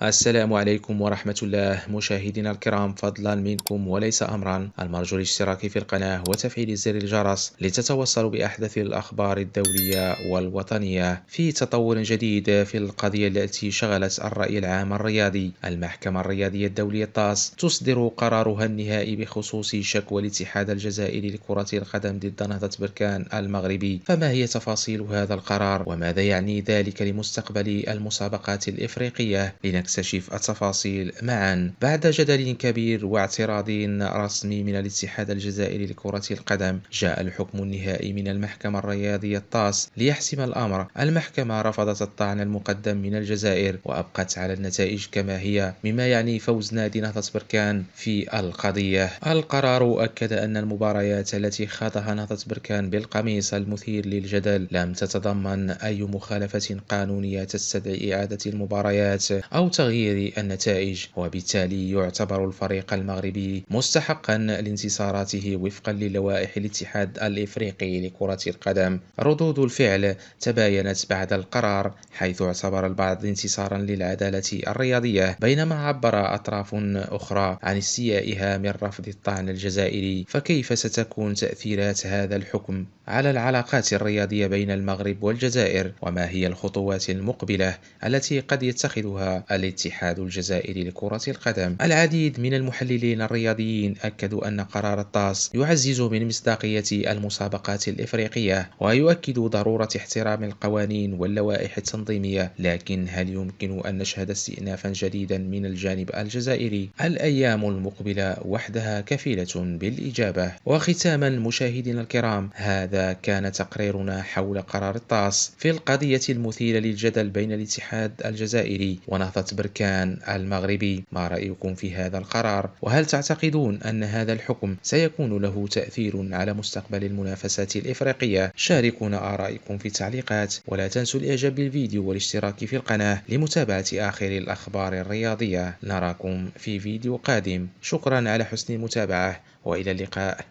السلام عليكم ورحمة الله مشاهدينا الكرام، فضلا منكم وليس أمرا المرجو الاشتراك في القناة وتفعيل زر الجرس لتتوصلوا بأحدث الأخبار الدولية والوطنية. في تطور جديد في القضية التي شغلت الرأي العام الرياضي، المحكمة الرياضية الدولية طاس تصدر قرارها النهائي بخصوص شكوى الاتحاد الجزائري لكرة القدم ضد نهضة بركان المغربي. فما هي تفاصيل هذا القرار وماذا يعني ذلك لمستقبل المسابقات الإفريقية؟ لنكتشف التفاصيل معا. بعد جدل كبير واعتراض رسمي من الاتحاد الجزائري لكرة القدم، جاء الحكم النهائي من المحكمة الرياضية طاس ليحسم الأمر. المحكمة رفضت الطعن المقدم من الجزائر وأبقت على النتائج كما هي، مما يعني فوز نادي نهضة بركان في القضية. القرار أكد أن المباريات التي خاضها نهضة بركان بالقميص المثير للجدل لم تتضمن أي مخالفة قانونية تستدعي إعادة المباريات أو تغيير النتائج، وبالتالي يعتبر الفريق المغربي مستحقا لانتصاراته وفقا للوائح الاتحاد الإفريقي لكرة القدم. ردود الفعل تباينت بعد القرار، حيث اعتبر البعض انتصارا للعدالة الرياضية، بينما عبر أطراف أخرى عن استيائها من رفض الطعن الجزائري. فكيف ستكون تأثيرات هذا الحكم على العلاقات الرياضية بين المغرب والجزائر؟ وما هي الخطوات المقبلة التي قد يتخذها الاتحاد الجزائري لكرة القدم؟ العديد من المحللين الرياضيين أكدوا أن قرار الطاس يعزز من مصداقية المسابقات الإفريقية ويؤكد ضرورة احترام القوانين واللوائح التنظيمية، لكن هل يمكن أن نشهد استئنافا جديدا من الجانب الجزائري؟ الأيام المقبلة وحدها كفيلة بالإجابة. وختاما مشاهدينا الكرام، هذا كان تقريرنا حول قرار الطاس في القضية المثيرة للجدل بين الاتحاد الجزائري ونهضة بركان المغربي. ما رأيكم في هذا القرار؟ وهل تعتقدون أن هذا الحكم سيكون له تأثير على مستقبل المنافسات الإفريقية؟ شاركونا آرائكم في التعليقات، ولا تنسوا الإعجاب بالفيديو والاشتراك في القناة لمتابعة آخر الأخبار الرياضية. نراكم في فيديو قادم. شكرا على حسن المتابعة وإلى اللقاء.